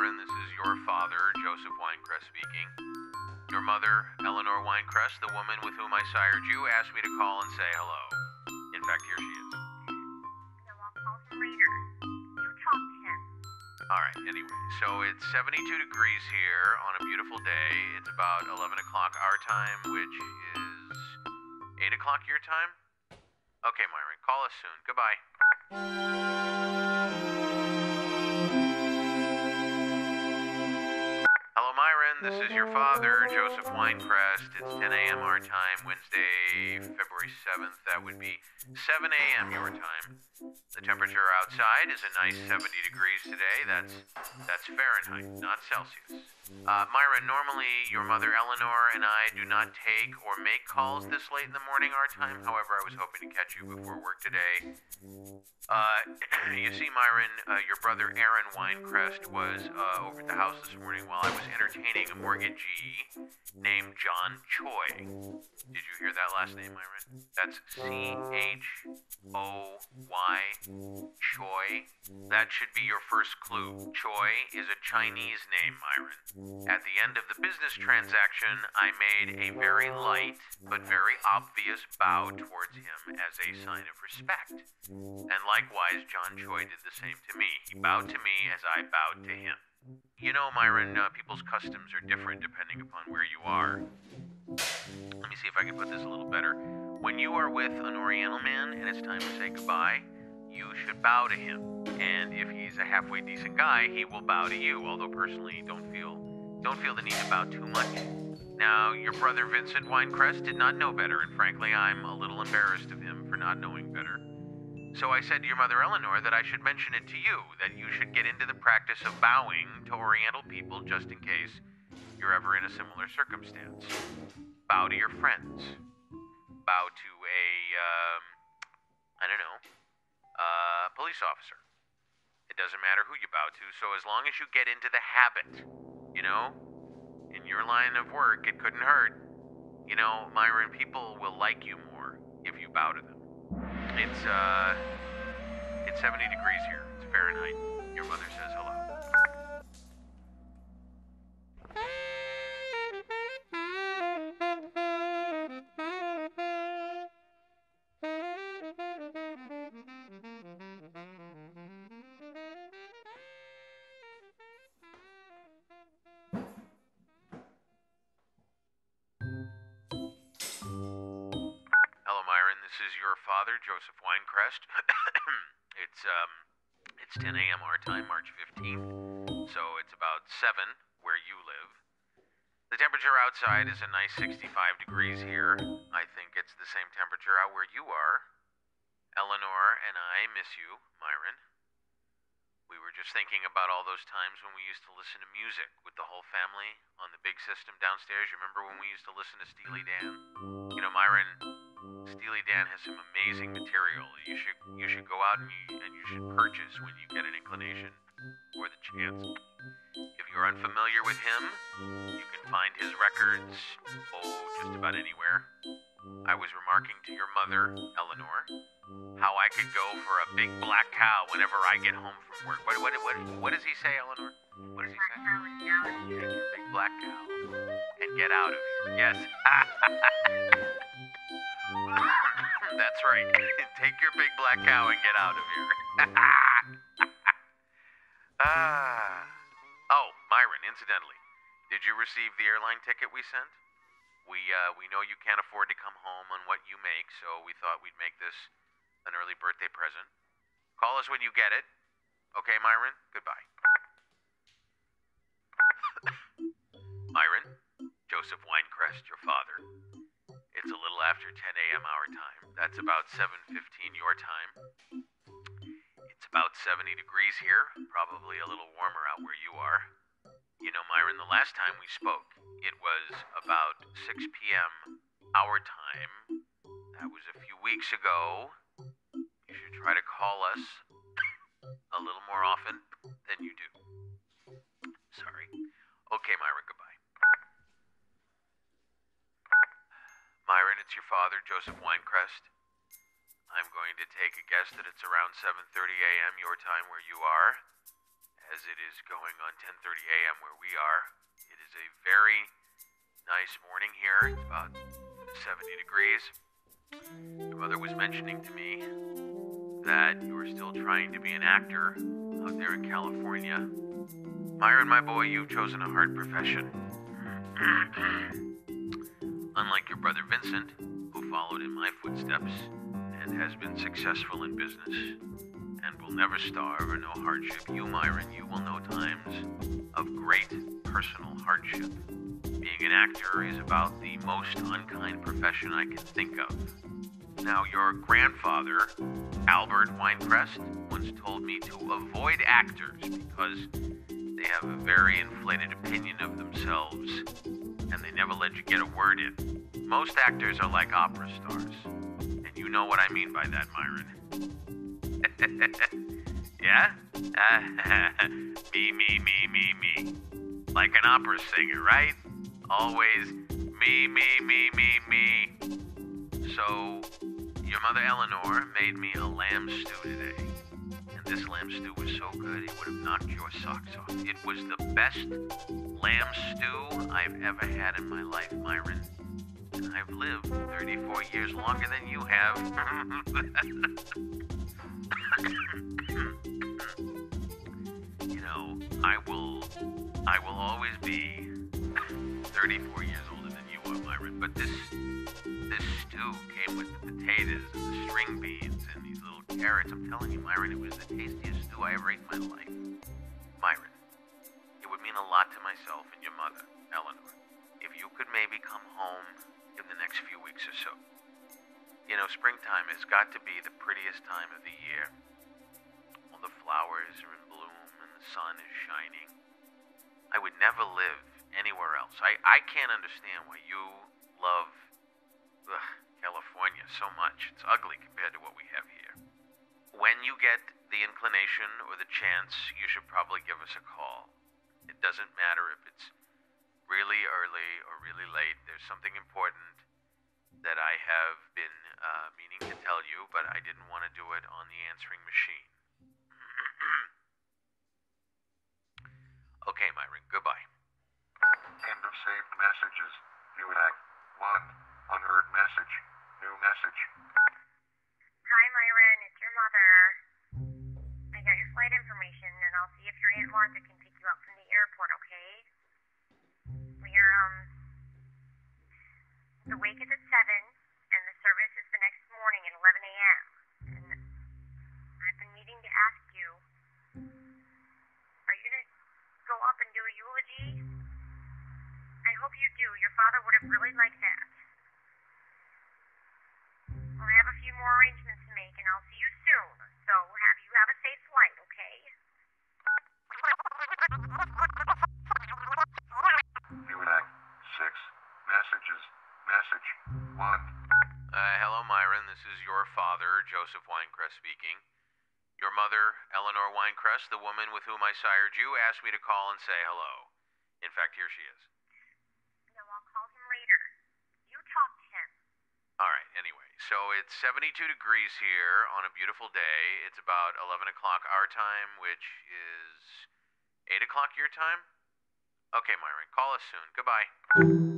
Myron, this is your father, Joseph Winecrest speaking. Your mother, Eleanor Winecrest, the woman with whom I sired you, asked me to call and say hello. In fact, here she is. No, I'll call him later. You talk to him. Alright, anyway, so it's 72 degrees here on a beautiful day. It's about 11 o'clock our time, which is 8 o'clock your time? Okay, Myron, call us soon. Goodbye. Hello, Myron. This is your father, Joseph Winecrest. It's 10 a.m. our time, Wednesday, February 7th. That would be 7 a.m. your time. The temperature outside is a nice 70 degrees today. That's Fahrenheit, not Celsius. Myron, normally your mother Eleanor and I do not take or make calls this late in the morning our time. However, I was hoping to catch you before work today. You see, Myron, your brother Aaron Winecrest was over at the house this morning while I was entertaining a mortgagee named John Choi. Did you hear that last name, Myron? That's Choy. Choi. That should be your first clue. Choi is a Chinese name, Myron. At the end of the business transaction, I made a very light but very obvious bow towards him as a sign of respect. And likewise, John Choi did the same to me. He bowed to me as I bowed to him. You know, Myron, people's customs are different depending upon where you are. Let me see if I can put this a little better. When you are with an Oriental man and it's time to say goodbye, you should bow to him. And if he's a halfway decent guy, he will bow to you, although personally don't feel the need to bow too much. Now, your brother Vincent Winecrest did not know better, and frankly, I'm a little embarrassed of him for not knowing better. So I said to your mother Eleanor that I should mention it to you, that you should get into the practice of bowing to Oriental people just in case you're ever in a similar circumstance. Bow to your friends. Bow to police officer. It doesn't matter who you bow to, so as long as you get into the habit, you know? In your line of work, it couldn't hurt. You know, Myron, people will like you more if you bow to them. It's 70 degrees here. It's Fahrenheit. Your mother says hello. Hello, Myron. This is your father, Joseph Winecrest. It's 10 a.m. our time, March 15th, so it's about 7 where you live. The temperature outside is a nice 65 degrees here. I think it's the same temperature out where you are. Eleanor and I miss you, Myron. We were just thinking about all those times when we used to listen to music with the whole family on the big system downstairs. You remember when we used to listen to Steely Dan? You know, Myron, Steely Dan has some amazing material. You should go out and you should purchase when you get an inclination or the chance. If you're unfamiliar with him, you can find his records, just about anywhere. I was remarking to your mother, Eleanor, how I could go for a big black cow whenever I get home from work. What does he say, Eleanor? What does he say? Take your big black cow and get out of here. Yes. That's right. Take your big black cow and get out of here. Oh, Myron, incidentally, did you receive the airline ticket we sent? We know you can't afford to come home on what you make, so we thought we'd make this an early birthday present. Call us when you get it. Okay, Myron? Goodbye. Myron, Joseph Winecrest, your father. It's a little after 10 a.m. our time. That's about 7:15 your time. It's about 70 degrees here, probably a little warmer out where you are. You know, Myron, the last time we spoke, it was about 6 p.m. our time. That was a few weeks ago. You should try to call us a little more often than you do. Sorry. Okay, Myron, goodbye. Myron, it's your father, Joseph Winecrest. I'm going to take a guess that it's around 7:30 a.m. your time where you are, as it is going on 10:30 a.m. where we are. It is a very nice morning here. It's about 70 degrees. Your mother was mentioning to me that you were still trying to be an actor out there in California. Myron, my boy, you've chosen a hard profession. Unlike your brother Vincent, who followed in my footsteps and has been successful in business and will never starve or know hardship, you, Myron, you will know times of great personal hardship. Being an actor is about the most unkind profession I can think of. Now, your grandfather, Albert Winecrest, once told me to avoid actors because they have a very inflated opinion of themselves and they never let you get a word in. Most actors are like opera stars, and you know what I mean by that, Myron. Yeah? Me. Like an opera singer, right? Always me. So, your mother Eleanor made me a lamb stew today. And this lamb stew was so good, it would have knocked your socks off. It was the best lamb stew I've ever had in my life, Myron. And I've lived 34 years longer than you have. You know, I will always be 34 years older than you are, Myron. But this stew came with the potatoes and the string beans and these little carrots. I'm telling you, Myron, it was the tastiest stew I ever ate in my life. Myron, it would mean a lot to myself and your mother, Eleanor, if you could maybe come home in the next few weeks or so. You know, springtime has got to be the prettiest time of the year. All the flowers are in bloom and the sun is shining. I would never live anywhere else. I can't understand why you love California so much. It's ugly compared to what we have here. When you get the inclination or the chance, you should probably give us a call. It doesn't matter if it's really early or really late. There's something important that I have been meaning to tell you, but I didn't want to do it on the answering machine. Okay, Myron, goodbye. End of saved messages. New act. 1. Unheard message. New message. Hi, Myron. It's your mother. I got your flight information, and I'll see if your Aunt Martha can pick you up from the airport, okay? The wake is at 7, and the service is the next morning at 11 a.m. And I've been meaning to ask you, are you going to go up and do a eulogy? I hope you do. Your father would have really liked that. I have a few more arrangements to make, and I'll see you soon. So you have a safe flight, okay? New act. 6. Messages. Message. 1. Hello, Myron. This is your father, Joseph Winecrest speaking. Your mother, Eleanor Winecrest, the woman with whom I sired you, asked me to call and say hello. In fact, here she is. No, I'll call him later. You talk to him. All right, anyway, so it's 72 degrees here on a beautiful day. It's about 11 o'clock our time, which is 8 o'clock your time? Okay, Myron, call us soon. Goodbye.